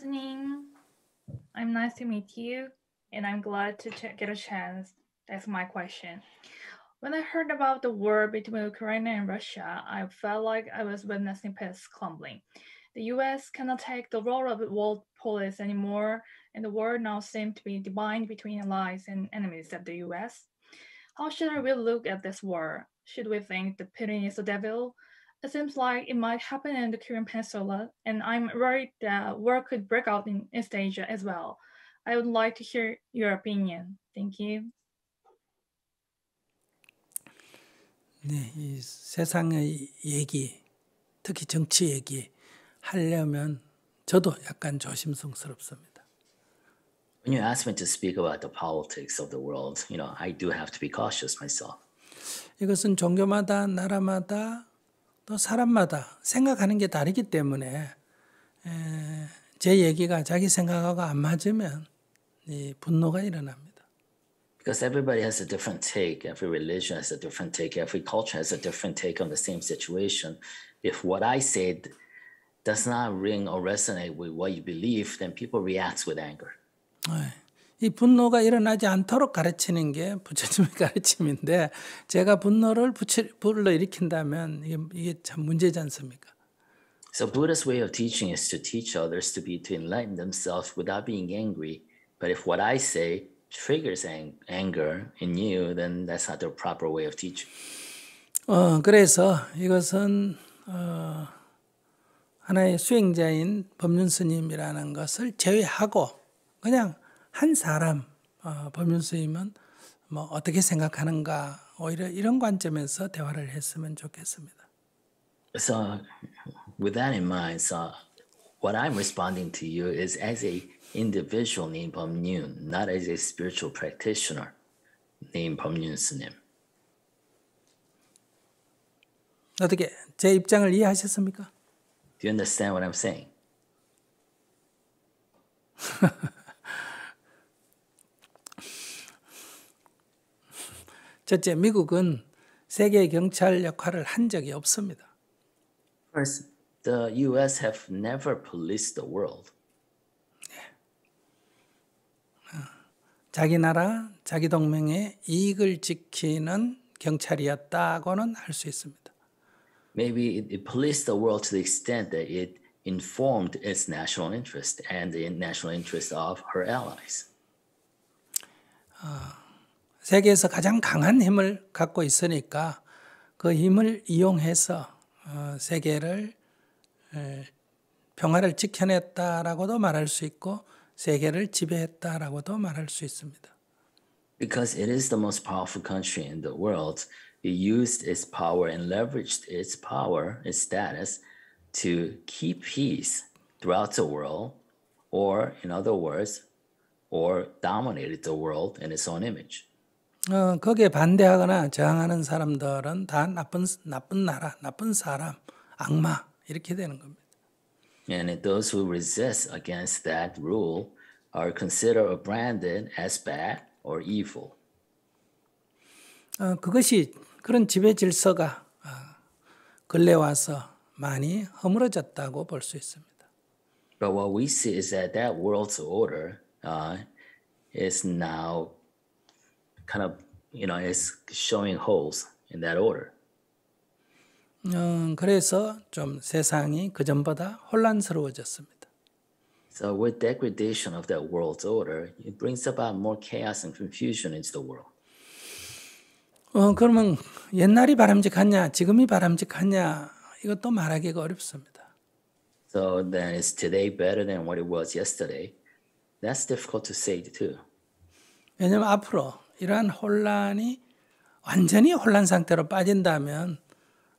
evening. I'm nice to meet you, and I'm glad to get a chance to ask my question. When I heard about the war between Ukraine and Russia, I felt like I was witnessing peace crumbling. The US cannot take the role of world police anymore, and the world now seems to be divided between allies and enemies of the US. How should we look at this war? Should we think the Putin is the devil? It seems like it might happen in the Korean Peninsula, and I'm worried that war could break out in East Asia as well. I would like to hear your opinion. Thank you. 네, 이 세상의 얘기, 특히 정치 얘기 하려면 저도 약간 조심스럽습니다. When you ask me to speak about the politics of the world, I do have to be cautious myself. 이것은 종교마다, 나라마다, 또 사람마다 생각하는 게 다르기 때문에 제 얘기가 자기 생각하고 안 맞으면 이 분노가 일어납니다. Because everybody has a different take, every religion has a different take, every culture has a different take on the same situation. If what I said does not ring or resonate with what you believe, then people react with anger. 이 분노가 일어나지 않도록 가르치는 게 부처님의 가르침인데 제가 분노를 불러일으킨다면 이게 참 문제지 않습니까? So Buddha's way of teaching is to teach others to enlighten themselves without being angry. But if what I say triggers anger in you, then that's not the proper way of teaching. 그래서 이것은 하나의 수행자인 법륜 스님이라는 것을 제외하고 그냥 한 사람 법륜 스님은 뭐 어떻게 생각하는가 오히려 이런 관점에서 대화를 했으면 좋겠습니다. So with that in mind, what I'm responding to you is as a individual named Bumyun, not as a spiritual practitioner named Bumyun 스님. 어떻게 제 입장을 이해하셨습니까? Do you understand what I'm saying? 첫째, 미국은 세계 경찰 역할을 한 적이 없습니다. First, the U.S. have never policed the world. 자기 나라, 자기 동맹의 이익을 지키는 경찰이었다고는 할 수 있습니다. Maybe it policed the world to the extent that it informed its national interest and the national interest of her allies. 세계에서 가장 강한 힘을 갖고 있으니까 그 힘을 이용해서 세계를 평화를 지켜냈다라고도 말할 수 있고 세계를 지배했다라고도 말할 수 있습니다. Because it is the most powerful country in the world, it used its power and leveraged its power, its status, to keep peace throughout the world, or in other words, or dominated the world in its own image. 거기에 반대하거나 저항하는 사람들은 다 나쁜 나라, 나쁜 사람, 악마 이렇게 되는 겁니다. And those who resist against that rule are considered or branded as bad or evil. 그것이 그런 지배 질서가 근래 와서 많이 허물어졌다고 볼 수 있습니다. But what we see is that world's order is now kind of, is showing holes in that order. 그래서 좀 세상이 그전보다 혼란스러워졌습니다. So with degradation of that world's order, it brings about more chaos and confusion into the world. 그러면 옛날이 바람직하냐, 지금이 바람직하냐 이것도 말하기가 어렵습니다. So then is today better than what it was yesterday? That's difficult to say too. 왜냐하면 앞으로 이러한 혼란이 완전히 혼란 상태로 빠진다면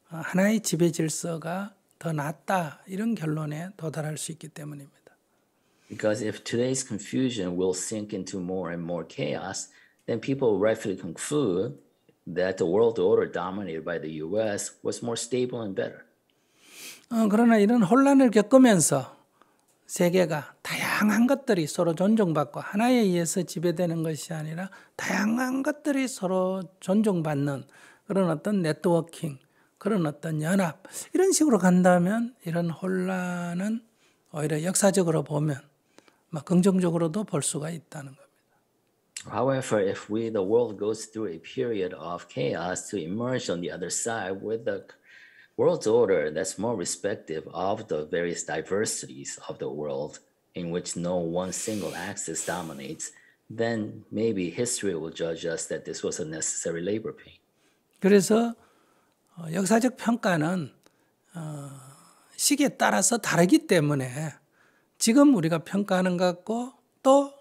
하나의 지배 질서가 더 낫다 이런 결론에 도달할 수 있기 때문입니다. Because if today's confusion will sink into more and more chaos, then people rightfully conclude that the world order dominated by the U.S. was more stable and better. 그러나 이런 혼란을 겪으면서 세계가 다양한 것들이 서로 존중받고 하나에 의해서 지배되는 것이 아니라 다양한 것들이 서로 존중받는 그런 어떤 네트워킹, 그런 어떤 연합 이런 식으로 간다면 이런 혼란은 오히려 역사적으로 보면 긍정적으로도 볼 수가 있다는 겁니다. However, if the world goes through a period of chaos to emerge on the other side with a world's order that's more respective of the various diversities of the world in which no one single axis dominates, then maybe history will judge us that this was a necessary labor pain. 그래서 역사적 평가는 시기에 따라서 다르기 때문에 지금 우리가 평가하는 것과 또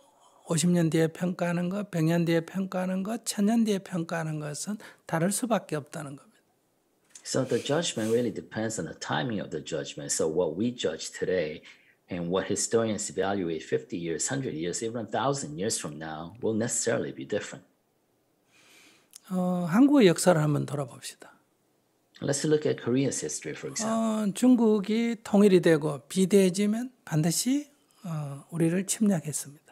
50년 뒤에 평가하는 것, 100년 뒤에 평가하는 것, 1000년 뒤에 평가하는 것은 다를 수밖에 없다는 겁니다. So the judgment really depends on the timing of the judgment. So what we judge today and what historians evaluate 50 years, 100 years, even 1,000 years from now will necessarily be different. 한국의 역사를 한번 돌아봅시다. Let's look at Korea's history, for example. 중국이 통일이 되고 비대해지면 반드시 우리를 침략했습니다.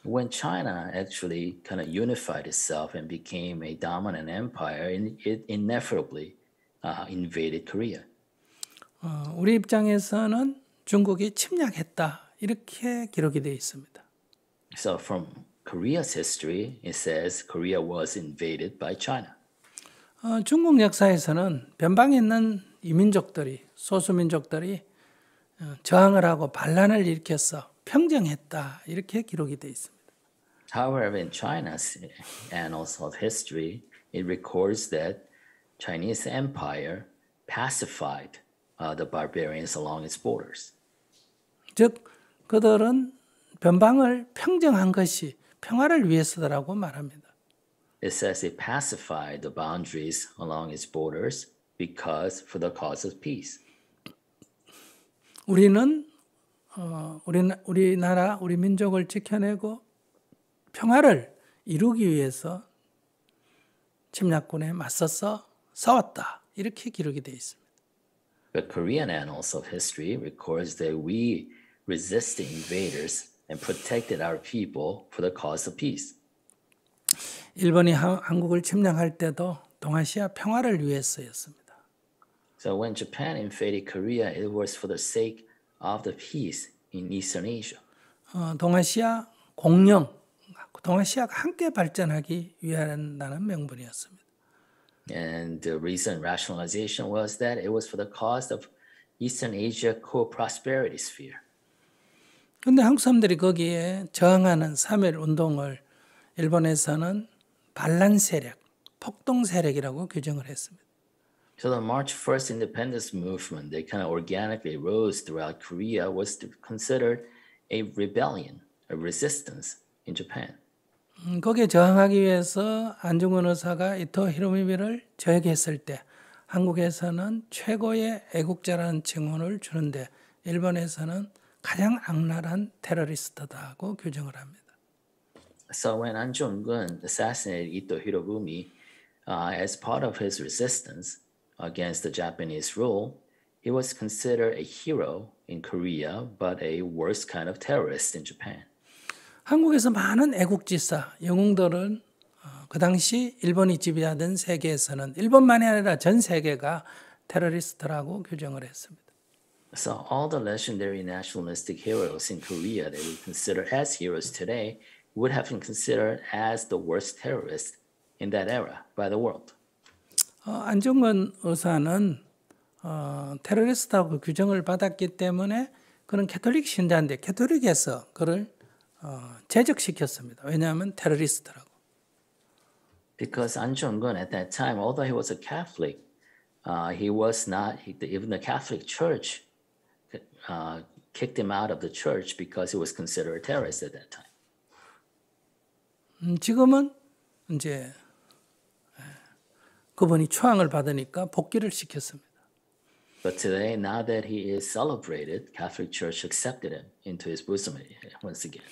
When China actually kind of unified itself and became a dominant empire, it inevitably invaded Korea. 우리 입장에서는 중국이 침략했다 이렇게 기록이 되어 있습니다. So from Korea's history, it says Korea was invaded by China. 중국 역사에서는 변방에 있는 이민족들이 소수민족들이 저항을 하고 반란을 일으켜서 평정했다 이렇게 기록이 되어 있습니다. However, in China's annals of history, it records that Chinese empire pacified the barbarians along its borders. 즉 그들은 변방을 평정한 것이 평화를 위해서라고 말합니다. It says it pacified the boundaries along its borders because for the cause of peace. 우리는 우리나라 우리 민족을 지켜내고 평화를 이루기 위해서 침략군에 맞서서 싸웠다 이렇게 기록이 되어 있습니다. The Korean annals of history records that we resisted invaders and protected our people for the cause of peace. 일본이 한국을 침략할 때도 동아시아 평화를 위해서였습니다. So when Japan invaded Korea, it was for the sake of the peace in Eastern Asia. 동아시아 공영, 동아시아가 함께 발전하기 위한다는 명분이었습니다. And the reason rationalization was that it was for the cause of Eastern Asia co-prosperity sphere. 그런데 한국 사람들이 거기에 저항하는 3.1 운동을 일본에서는 반란 세력, 폭동 세력이라고 규정을 했습니다. So the March 1st independence movement that kind of organically rose throughout Korea was considered a rebellion, a resistance in Japan. 거기에 저항하기 위해서 안중근 의사가 이토 히로부미를 저격했을 때 한국에서는 최고의 애국자라는 칭호를 주는데 일본에서는 가장 악랄한 테러리스트다고 규정을 합니다. So when An Jung-geun assassinated Ito Hirobumi, as part of his resistance against the Japanese rule, he was considered a hero in Korea, but a worse kind of terrorist in Japan. 한국에서 많은 애국지사, 영웅들은 그 당시 일본이 지배하던 세계에서는 일본만이 아니라 전 세계가 테러리스트라고 규정을 했습니다. So all the legendary nationalistic heroes in Korea that we consider as heroes today would have been considered as the worst terrorists in that era by the world. 안중근 의사는 테러리스트라고 규정을 받았기 때문에 그는 캐톨릭 신자인데 캐톨릭에서 그를 제적시켰습니다. 왜냐하면 테러리스트라고. Because An Jung-geun at that time, although he was a Catholic, he was not, even the Catholic Church kicked him out of the church because he was considered a terrorist at that time. 지금은 이제 그분이 초항을 받으니까 복귀를 시켰습니다. But today, now that he is celebrated, Catholic Church accepted him into his bosom once again.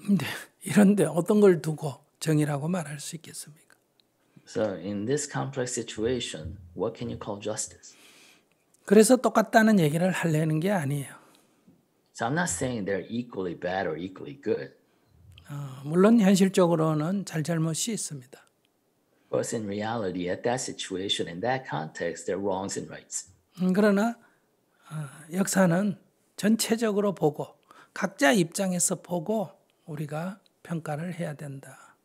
근데 이런데 어떤 걸 두고 정의라고 말할 수 있겠습니까? So in this complex situation, what can you call justice? 그래서 똑같다는 얘기를 하려는 게 아니에요. So I'm not saying they're equally bad or equally good. 물론 현실적으로는 잘잘못이 있습니다. But in reality, at that situation, in that context, there are wrongs and rights. 그러나 역사는 전체적으로 보고 각자 입장에서 보고 우리가 평가를 해야 된다.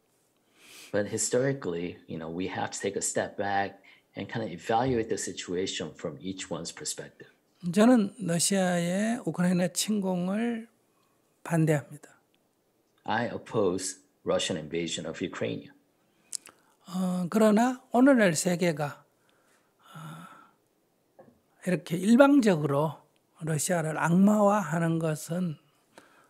But historically, we have to take a step back and kind of evaluate the situation from each one's perspective. 저는 러시아의 우크라이나 침공을 반대합니다. I oppose Russian invasion of Ukraine. 그러나 오늘날 세계가 이렇게 일방적으로 러시아를 악마화하는 것은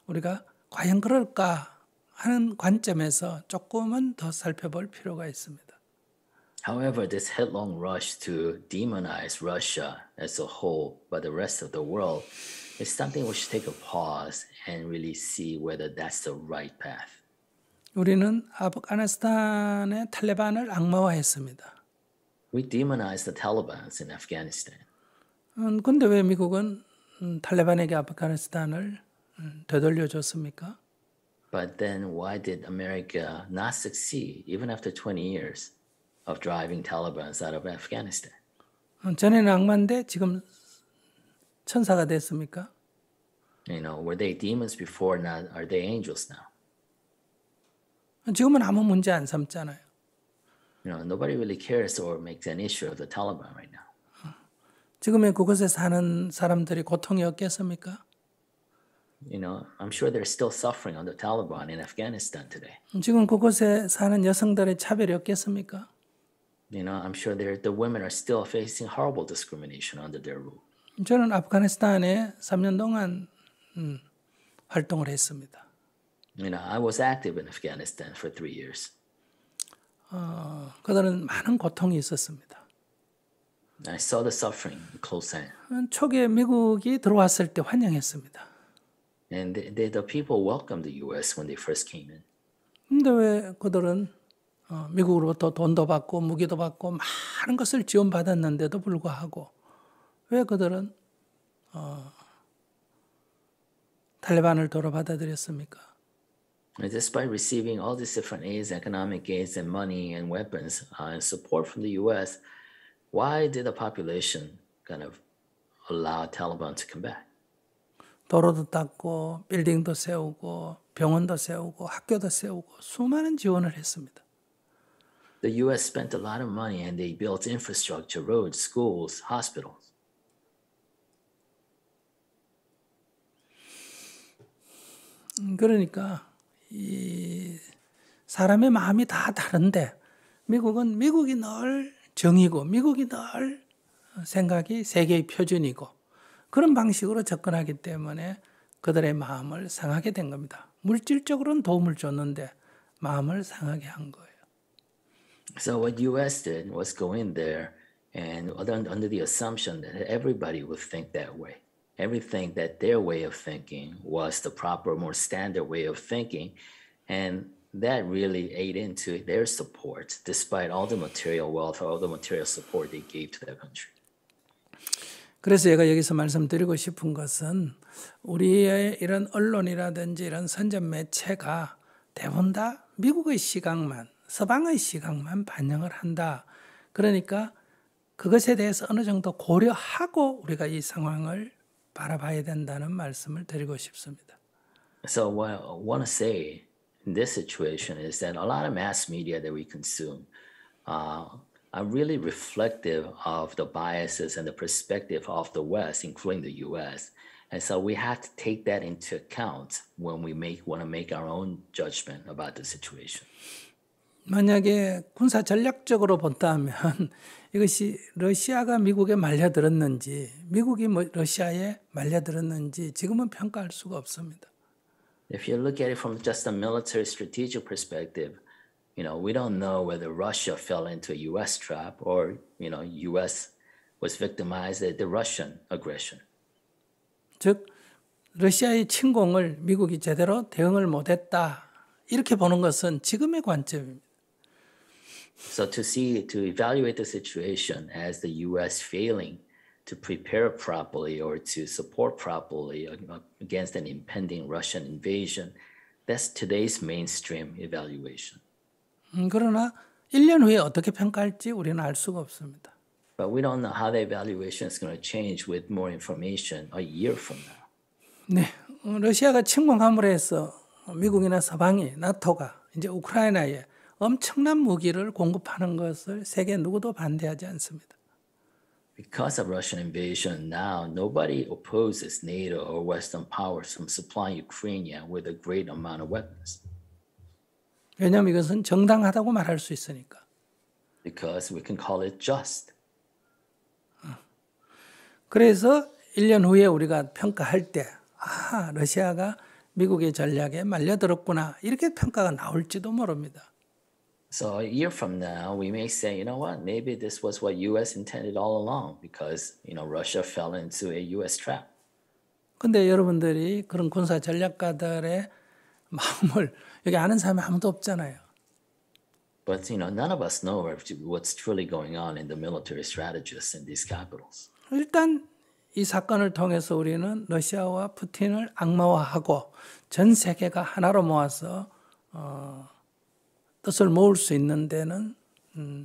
우리가 과연 그럴까 하는 관점에서 조금은 더 살펴볼 필요가 있습니다. However, this headlong rush to demonize Russia as a whole by the rest of the world is something we should take a pause and really see whether that's the right path. 우리는 아프가니스탄의 탈레반을 악마화했습니다. We demonized the Taliban in Afghanistan. 근데 왜 미국은 탈레반에게 아프가니스탄을 되돌려줬습니까? But then why did America not succeed even after 20 years of driving Taliban out of Afghanistan? 전에는 악마인데 지금 천사가 됐습니까? Were they demons before? Now are they angels now? 지금은 아무 문제 안 삼잖아요. Nobody really cares or makes an issue of the Taliban right now. 지금의 그곳에 사는 사람들이 고통이 없겠습니까? I'm sure they're still suffering under Taliban in Afghanistan today. 지금 그곳에 사는 여성들의 차별이 없겠습니까? I'm sure the women are still facing horrible discrimination under their rule. 저는 아프가니스탄에 3년 동안 활동을 했습니다. I was active in Afghanistan for 3 years. 그들은 많은 고통이 있었습니다. I saw the suffering close hand. 초기에 미국이 들어왔을 때 환영했습니다. And the people welcomed the U.S. when they first came in. 근데 왜 그들은 미국으로부터 돈도 받고 무기도 받고 많은 것을 지원받았는데도 불구하고 왜 그들은 탈레반을 도로 받아들였습니까? And despite receiving all these different aids, economic aids, and money and weapons and support from the U.S., why did the population kind of allow Taliban to come back? 도로도 닦고 빌딩도 세우고 병원도 세우고 학교도 세우고 수많은 지원을 했습니다. The U.S. spent a lot of money and they built infrastructure, roads, schools, hospitals. 그러니까 이 사람의 마음이 다 다른데 미국이 늘 정이고 미국이 늘 생각이 세계의 표준이고 그런 방식으로 접근하기 때문에 그들의 마음을 상하게 된 겁니다. 물질적으로는 도움을 줬는데 마음을 상하게 한 거예요. So what U.S. did was go in there and under the assumption that everybody would think that way. Everything that their way of thinking was the proper, more standard way of thinking. And that really ate into their support, despite all the material wealth, all the material support they gave to their country. 그래서 제가 여기서 말씀드리고 싶은 것은 우리의 이런 언론이라든지 이런 선전 매체가 대부분 다 미국의 시각만, 서방의 시각만 반영을 한다. 그러니까 그것에 대해서 어느 정도 고려하고 우리가 이 상황을 바라봐야 된다는 말씀을 드리고 싶습니다. So what I want to say in this situation is that a lot of mass media that we consume are really reflective of the biases and the perspective of the West, including the U.S. And so we have to take that into account when we want to make our own judgment about the situation. 만약에 군사 전략적으로 본다면 이것이 러시아가 미국에 말려들었는지 미국이 러시아에 말려들었는지 지금은 평가할 수가 없습니다. If you look at it from just a military strategic perspective, we don't know whether Russia fell into a U.S. trap or, U.S. was victimized at the Russian aggression. 즉 러시아의 침공을 미국이 제대로 대응을 못했다 이렇게 보는 것은 지금의 관점입니다. So to evaluate the situation as the U.S. failing to prepare properly or to support properly against an impending Russian invasion, that's today's mainstream evaluation. 그러나 1년 후에 어떻게 평가할지 우리는 알 수가 없습니다. But we don't know how the evaluation is going to change with more information a year from now. 네, 러시아가 침공함으로 해서 미국이나 서방이 나토가 이제 우크라이나에 엄청난 무기를 공급하는 것을 세계 누구도 반대하지 않습니다. Because of Russian invasion, now nobody opposes NATO or Western powers from supplying Ukraine with a great amount of weapons. 왜냐하면 이것은 정당하다고 말할 수 있으니까. Because we can call it just. 그래서 1년 후에 우리가 평가할 때, 러시아가 미국의 전략에 말려들었구나, 이렇게 평가가 나올지도 모릅니다. So a year from now, we may say, you know what, maybe this was what U.S. intended all along because, Russia fell into a U.S. trap. 근데 여러분들이 그런 군사 전략가들의 마음을 여기 아는 사람이 아무도 없잖아요. But, none of us know what's truly going on in the military strategists in these capitals. 일단 이 사건을 통해서 우리는 러시아와 푸틴을 악마화하고 전 세계가 하나로 모아서 뜻을 모을 수 있는 데는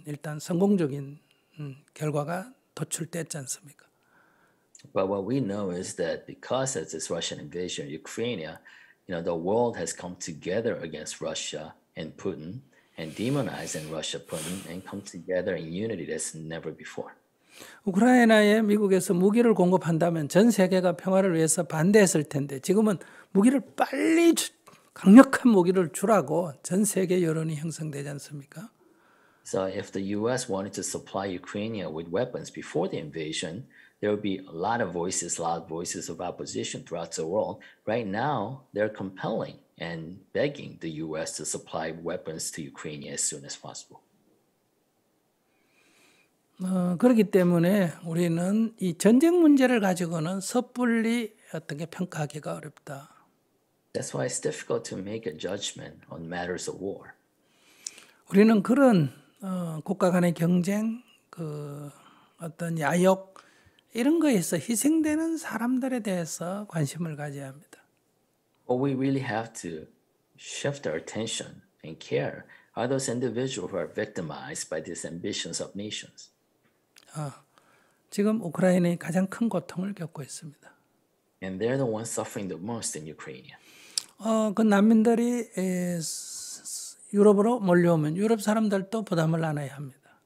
일단 성공적인 결과가 도출됐지 않습니까? But what we know is that because of this Russian invasion of Ukraine, the world has come together against Russia and Putin and demonizing Russia, Putin, and come together in unity as never before. 우크라이나에 미국에서 무기를 공급한다면 전 세계가 평화를 위해서 반대했을 텐데 지금은 무기를 빨리 강력한 무기를 주라고 전 세계 여론이 형성되지 않습니까? So if the U.S. wanted to supply Ukraine with weapons before the invasion, there would be a lot of voices, loud voices of opposition throughout the world. Right now, they're compelling and begging the U.S. to supply weapons to Ukraine as soon as possible. 그렇기 때문에 우리는 이 전쟁 문제를 가지고는 섣불리 어떻게 평가하기가 어렵다. That's why it's difficult to make a judgment on matters of war. 우리는 그런 국가 간의 경쟁, 어떤 야욕 이런 거에서 희생되는 사람들에 대해서 관심을 가져야 합니다. What we really have to shift our attention and care are those individuals who are victimized by these ambitions of nations. 지금 우크라이나에 가장 큰 고통을 겪고 있습니다. And they're the ones suffering the most in Ukraine. 그 난민들이 유럽으로 몰려오면 유럽 사람들도 부담을 안아야 합니다.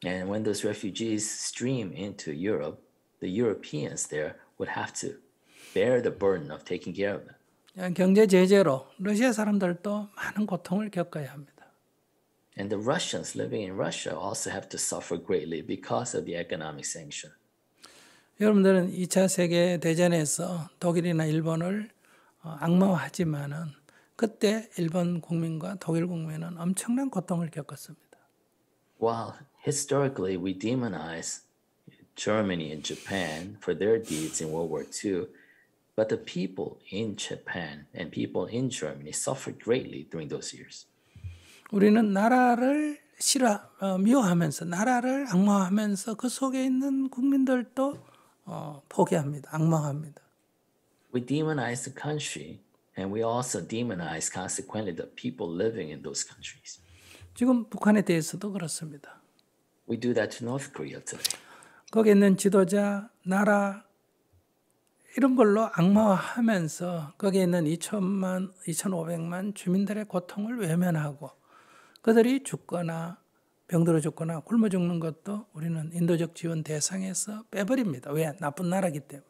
And when those refugees stream into Europe, the Europeans there would have to bear the burden of taking care of them. 경제 제재로 러시아 사람들도 많은 고통을 겪어야 합니다. And the Russians living in Russia also have to suffer greatly because of the economic sanction. 여러분들은 2차 세계 대전에서 독일이나 일본을 악마화하지만은 그때 일본 국민과 독일 국민은 엄청난 고통을 겪었습니다. While historically we demonize Germany and Japan for their deeds in World War II, but the people in Japan and people in Germany suffered greatly during those years. 우리는 나라를 미워하면서 나라를 악마화하면서 그 속에 있는 국민들도 포기합니다. 악마화합니다. We demonize the country and we also demonize consequently the people living in those countries. 지금 북한에 대해서도 그렇습니다. We do that to North Korea today. 거기에 있는 지도자, 나라 이런 걸로 악마화하면서 거기에 있는 2천만, 2,500만 주민들의 고통을 외면하고 그들이 죽거나 병들어 죽거나 굶어 죽는 것도 우리는 인도적 지원 대상에서 빼버립니다. 왜? 나쁜 나라이기 때문에.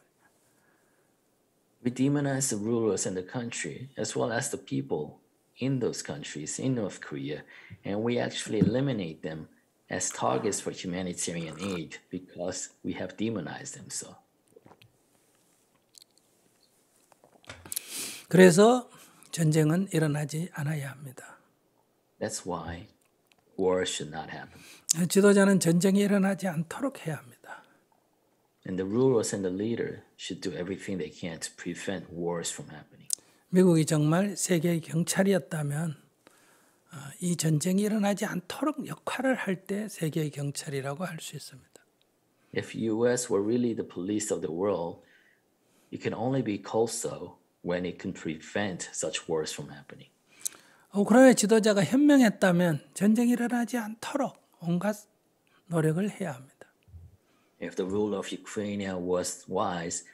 We demonize the rulers in the country as well as the people in those countries, in North Korea, and we actually eliminate them as targets for humanitarian aid because we have demonized them so. 그래서 전쟁은 일어나지 않아야 합니다. That's why war should not happen. 지도자는 전쟁이 일어나지 않도록 해야 합니다. And the rulers and the leader should do everything they can to prevent wars from happening. 미국이 정말 세계의 경찰이었다면 이 전쟁이 일어나지 않도록 역할을 할 때 세계의 경찰이라고 할 수 있습니다. If U.S. were really the police of the world, it can only be called so when it can prevent such wars from happening. 우크라이나 지도자가 현명했다면 전쟁이 일어나지 않도록 온갖 노력을 해야 합니다. If the ruler of Ukraine was wise,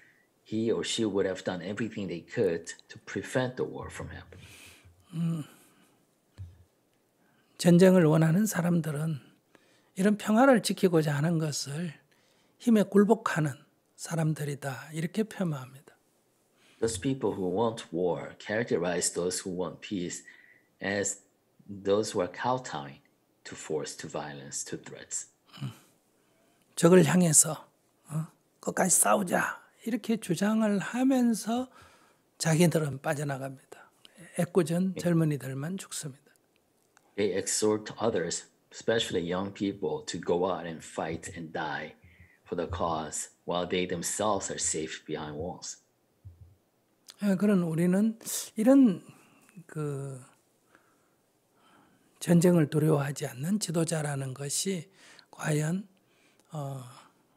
he or she would have done everything they could to prevent the war from happening. 전쟁을 원하는 사람들은 이런 평화를 지키고자 하는 것을 힘에 굴복하는 사람들이다. 이렇게 표현합니다. Those people who want war characterize those who want peace as those who are kowtowing to force, to violence, to threats. 적을 향해서 끝까지 싸우자 이렇게 주장을 하면서 자기들은 빠져나갑니다. 애꿎은 젊은이들만 죽습니다. They exhort others, especially young people, to go out and fight and die for the cause, while they themselves are safe behind walls. 그런 우리는 이런 전쟁을 두려워하지 않는 지도자라는 것이 과연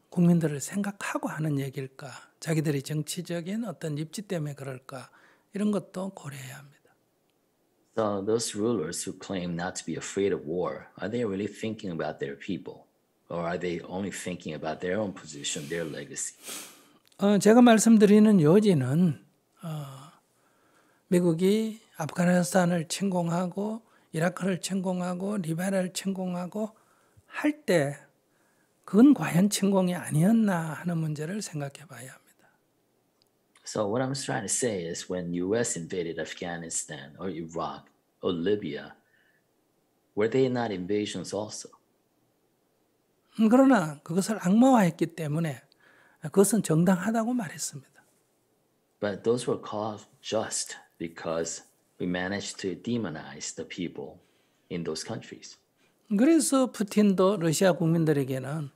국민들을 생각하고 하는 얘기일까? 자기들이 정치적인 어떤 입지 때문에 그럴까? 이런 것도 고려해야 합니다. So those rulers who claim not to be afraid of war, are they really thinking about their people? Or are they only thinking about their own position, their legacy? 제가 말씀드리는 요지는 미국이 아프가니스탄을 침공하고 이라크를 침공하고 리비아를 침공하고 할 때 그건 과연 침공이 아니었나 하는 문제를 생각해 봐야 합니다. So what I'm trying to say is when US invaded Afghanistan or Iraq or Libya, were they not invasions also? 그러나 그것을 악마화했기 때문에 그것은 정당하다고 말했습니다. But those were called just because we managed to demonize the people in those countries. 그래서 푸틴도 러시아 국민들에게는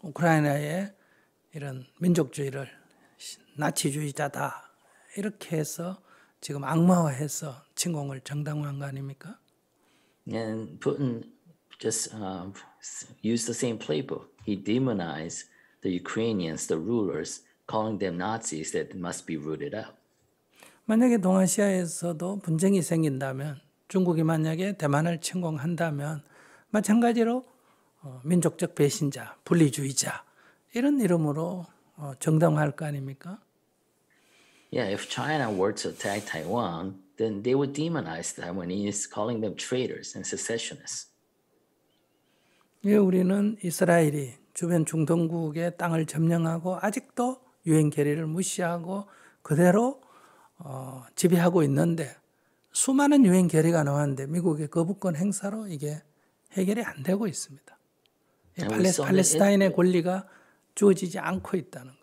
우크라이나의 이런 민족주의를 나치주의자다 이렇게 해서 지금 악마화해서 침공을 정당화한 거 아닙니까? And Putin just used the same playbook. He demonized the Ukrainians, the rulers, calling them Nazis that must be rooted out. 만약에 동아시아에서도 분쟁이 생긴다면 중국이 만약에 대만을 침공한다면 마찬가지로 민족적 배신자, 분리주의자 이런 이름으로 정당화할 거 아닙니까? Yeah, if China were to attack Taiwan, then they would demonize Taiwanese, calling them traitors and secessionists. 예, 우리는 이스라엘이 주변 중동국의 땅을 점령하고 아직도 유엔 결의를 무시하고 그대로 지배하고 있는데 수많은 유엔 결의가 나왔는데 미국의 거부권 행사로 이게 해결이 안 되고 있습니다. 팔레스타인의 권리가 주어지지 않고 있다는 거예요.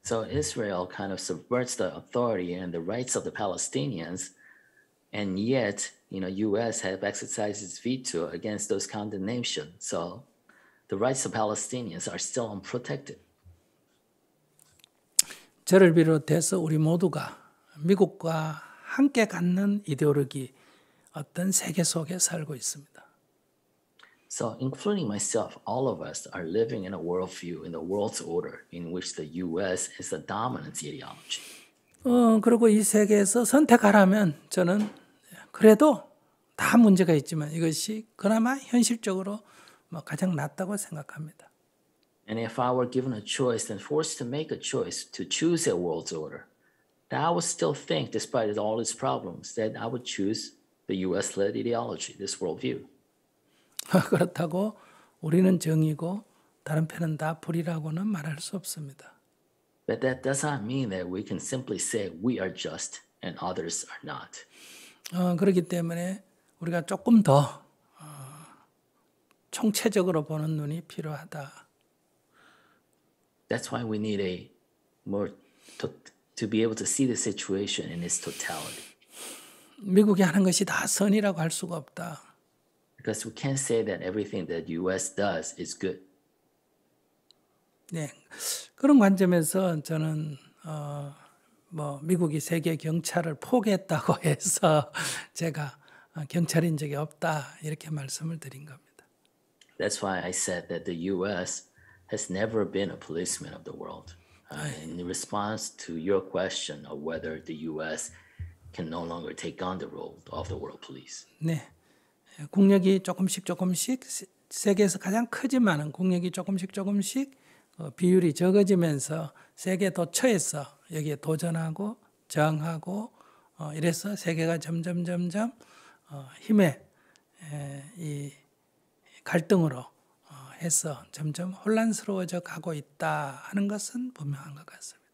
So Israel kind of subverts the authority and the rights of the Palestinians, and yet, U.S. have exercised its veto against those condemnations. So the rights of Palestinians are still unprotected. 저를 비롯해서 우리 모두가 미국과 함께 갖는 이데올로기, 어떤 세계 속에 살고 있습니다. So, including myself, all of us are living in a worldview, in the world's order, in which the U.S. is the dominant ideology. 그리고 이 세계에서 선택하라면 저는 그래도 다 문제가 있지만 이것이 그나마 현실적으로 가장 낫다고 생각합니다. And if I were given a choice and forced to make a choice to choose a world's order, then I would still think, despite all its problems, that I would choose the U.S.-led ideology, this worldview. 그렇다고 우리는 정이고 다른 편은 다 불이라고는 말할 수 없습니다. But that does not mean that we can simply say we are just and others are not. 그렇기 때문에 우리가 조금 더 총체적으로 보는 눈이 필요하다. That's why we need a more to be able to see the situation in its totality. 미국이 하는 것이 다 선이라고 할 수가 없다. Because we can't say that everything that U.S. does is good. 네, 그런 관점에서 저는 미국이 세계 경찰을 포기했다고 해서 제가 경찰인 적이 없다 이렇게 말씀을 드린 겁니다. That's why I said that the U.S. has never been a policeman of the world. In response to your question of whether the U.S. can no longer take on the role of the world police. 네, 국력이 조금씩 세계에서 가장 크지만은 국력이 조금씩 비율이 적어지면서 세계 도처에서 여기에 도전하고 저항하고 이래서 세계가 점점 힘의 이 갈등으로 해서 점점 혼란스러워져 가고 있다 하는 것은 분명한 것 같습니다.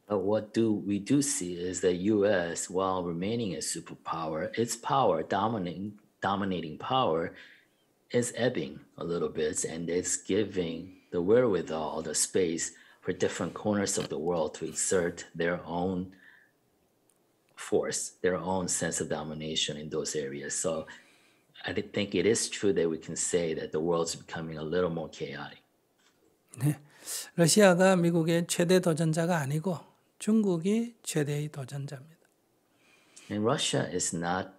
But what we do see is that U.S., while remaining a superpower, its power, dominating power, is ebbing a little bit, and it's giving the wherewithal, the space for different corners of the world to exert their own force, their own sense of domination in those areas. So I think it is true that we can say that the world's becoming a little more chaotic. 네, 러시아가 미국의 최대 도전자가 아니고 중국이 최대의 도전자입니다. And Russia is not,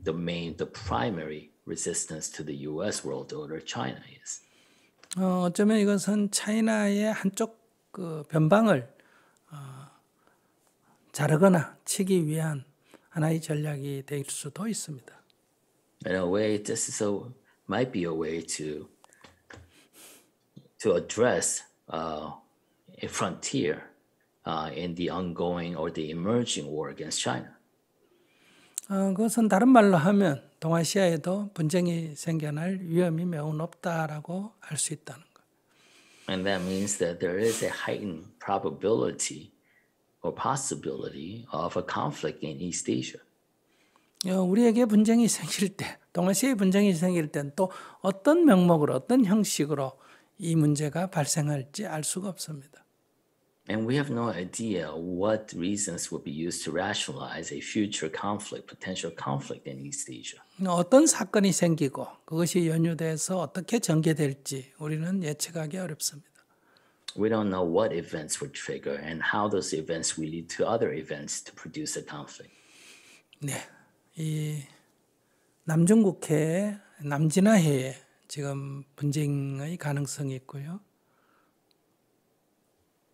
the primary resistance to the U.S. world order. China is. 어쩌면 이것은 차이나의 한쪽 그 변방을 자르거나 치기 위한 하나의 전략이 될 수도 있습니다. In a way, might be a way to address a frontier in the ongoing or the emerging war against China. 그것은 다른 말로 하면 동아시아에도 분쟁이 생겨날 위험이 매우 높다라고 할 수 있다는 것. And that means that there is a heightened probability or possibility of a conflict in East Asia. 우리에게 분쟁이 생길 때, 동아시아에 분쟁이 생길 때는 또 어떤 명목으로, 어떤 형식으로 이 문제가 발생할지 알 수가 없습니다. And we have no idea what reasons will be used to rationalize a future conflict, potential conflict in East Asia. 어떤 사건이 생기고 그것이 연유돼서 어떻게 전개될지 우리는 예측하기 어렵습니다. We don't know what events will trigger and how those events will lead to other events to produce a conflict. 네, 이 남중국해에 남진해에 지금 분쟁의 가능성이 있고요.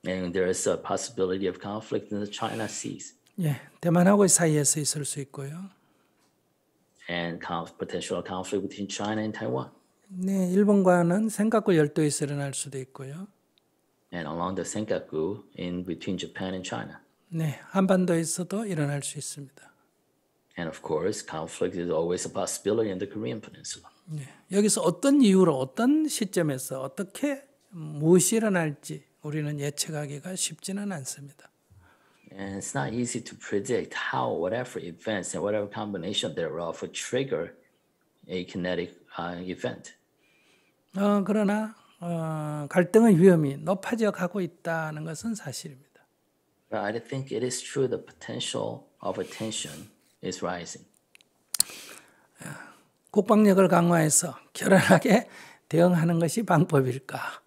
And there is a possibility of conflict in the China Seas. 예, 대만하고 사이에서 있을 수 있고요. And potential conflict between China and Taiwan. 네, 일본과는 센카쿠 열도에서 일어날 수도 있고요. And along the Senkaku in between Japan and China. 네, 한반도에서도 일어날 수 있습니다. And of course, conflict is always a possibility in the Korean Peninsula. 네, 여기서 어떤 이유로 어떤 시점에서 어떻게 무엇이 일어날지 우리는 예측하기가 쉽지는 않습니다. And it's not easy to predict how whatever events and whatever combination thereof will trigger a kinetic event. 그러나 갈등의 위험이 높아져 가고 있다는 것은 사실입니다. But I think it is true the potential of a tension is rising. 국방력을 강화해서 결연하게 대응하는 것이 방법일까?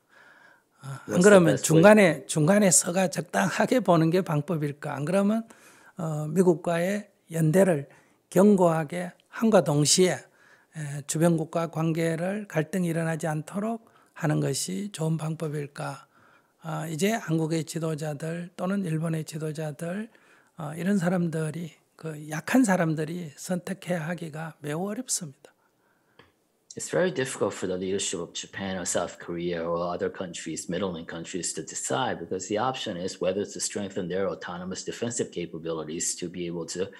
안 그러면 중간에 서가 적당하게 보는 게 방법일까? 안 그러면 미국과의 연대를 견고하게 함과 동시에 주변국과 관계를 갈등이 일어나지 않도록 하는 것이 좋은 방법일까? 이제 한국의 지도자들 또는 일본의 지도자들 이런 사람들이 그 약한 사람들이 선택해야 하기가 매우 어렵습니다. It's very difficult for the leadership of Japan or South Korea or other countries, middle-income countries, to decide because the option is whether to strengthen their autonomous defensive capabilities to be able to,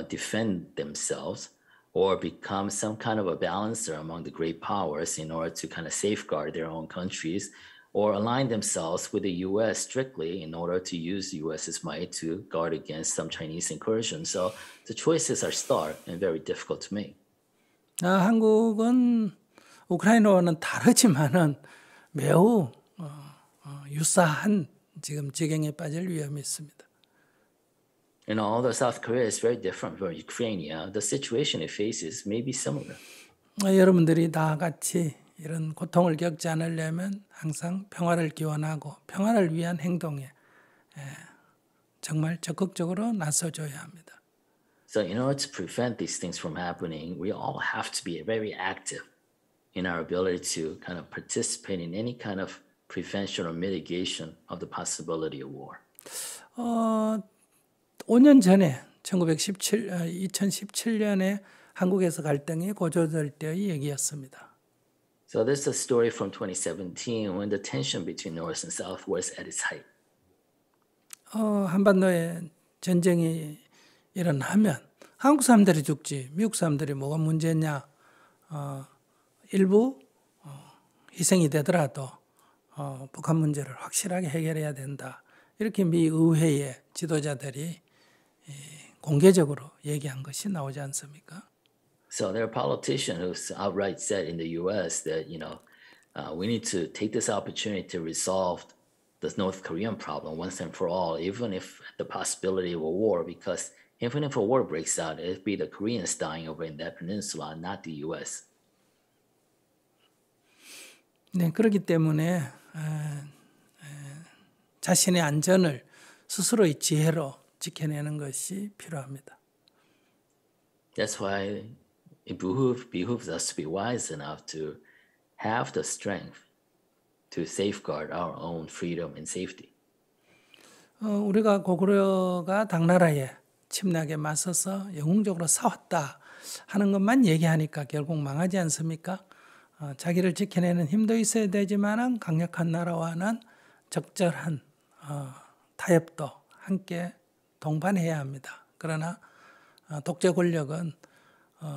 defend themselves, or become some kind of a balancer among the great powers in order to kind of safeguard their own countries, or align themselves with the U.S. strictly in order to use the U.S.'s might to guard against some Chinese incursion. So the choices are stark and very difficult to make. 한국은 우크라이나와는 다르지만은 매우 유사한 지금 지경에 빠질 위험이 있습니다. Although South Korea is very different from Ukraine, the situation it faces may be similar. 여러분들이 다 같이 이런 고통을 겪지 않으려면 항상 평화를 기원하고 평화를 위한 행동에 정말 적극적으로 나서줘야 합니다. So in order to prevent these things from happening, we all have to be very active in our ability to kind of participate in any kind of prevention or mitigation of the possibility of war. 5년 전에 2017년에 한국에서 갈등이 고조될 때의 얘기였습니다. So this is a story from 2017 when the tension between North and South was at its height. 한반도에 전쟁이 일어나면 한국 사람들이 죽지 미국 사람들이 뭐가 문제냐? 일부 희생이 되더라도 북한 문제를 확실하게 해결해야 된다. 이렇게 미 의회의 지도자들이 공개적으로 얘기한 것이 나오지 않습니까? So there are politicians who outright said in the U.S. that we need to take this opportunity to resolve the North Korean problem once and for all, even if the possibility of a war, because even if a war breaks out, it'd be the Koreans dying over in that peninsula, not the U.S. 네, 그렇기 때문에 자신의 안전을 스스로의 지혜로 지켜내는 것이 필요합니다. That's why it behooves us to be wise enough to have the strength to safeguard our own freedom and safety. 우리가 고구려가 당나라에 침략에 맞서서 영웅적으로 싸웠다 하는 것만 얘기하니까 결국 망하지 않습니까? 자기를 지켜내는 힘도 있어야 되지만 강력한 나라와는 적절한 타협도 함께 동반해야 합니다. 그러나 독재 권력은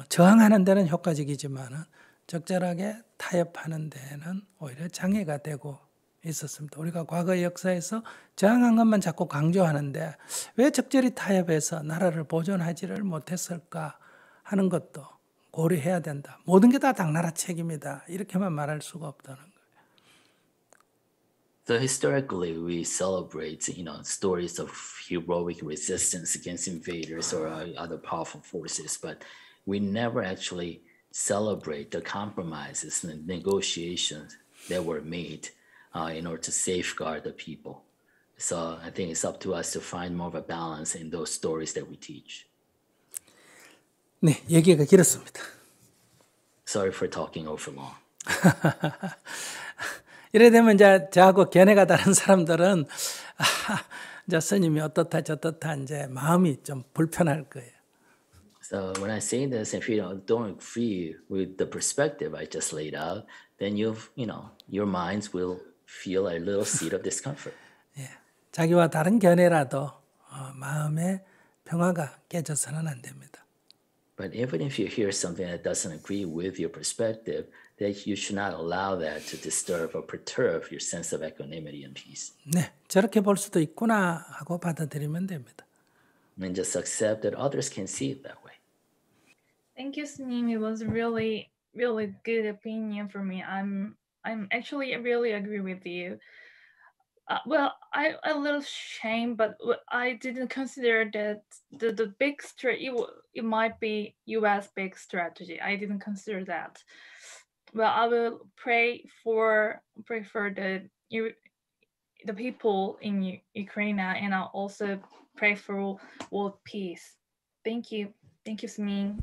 저항하는 데는 효과적이지만 적절하게 타협하는 데는 오히려 장애가 되고 있었습니다. 우리가 과거 역사에서 저항한 것만 자꾸 강조하는데 왜 적절히 타협해서 나라를 보존하지를 못했을까 하는 것도 고려해야 된다. 모든 게 다 당나라 책임이다. 이렇게만 말할 수가 없다는 거예요. So historically, we celebrate, stories of heroic resistance against invaders or other powerful forces, but we never actually celebrate the compromises and the negotiations that were made in order to safeguard the people. So I think it's up to us to find more of a balance in those stories that we teach. 네, 얘기가 길었습니다. Sorry for talking over long. 이래 되면 이제 저하고 견해가 다른 사람들은 이제 스님이 어떻다 저떻다 이제 마음이 좀 불편할 거예요. So when I say this, if you don't agree with the perspective I just laid out, then your minds will feel a little seed of discomfort. 예, 자기와 다른 견해라도 마음의 평화가 깨져서는 안 됩니다. But even if you hear something that doesn't agree with your perspective, that you should not allow that to disturb or perturb your sense of equanimity and peace. 네, 저렇게 볼 수도 있구나 하고 받아들이면 됩니다. And just accept that others can see it that way. Thank you, Sneem. It was really, really good opinion for me. I'm actually really agree with you. Well, I a little shame, but I didn't consider that the big it might be U.S. big strategy. I didn't consider that. Well, I will pray for the people in Ukraine, and I'll also pray for world peace. Thank you, Smin.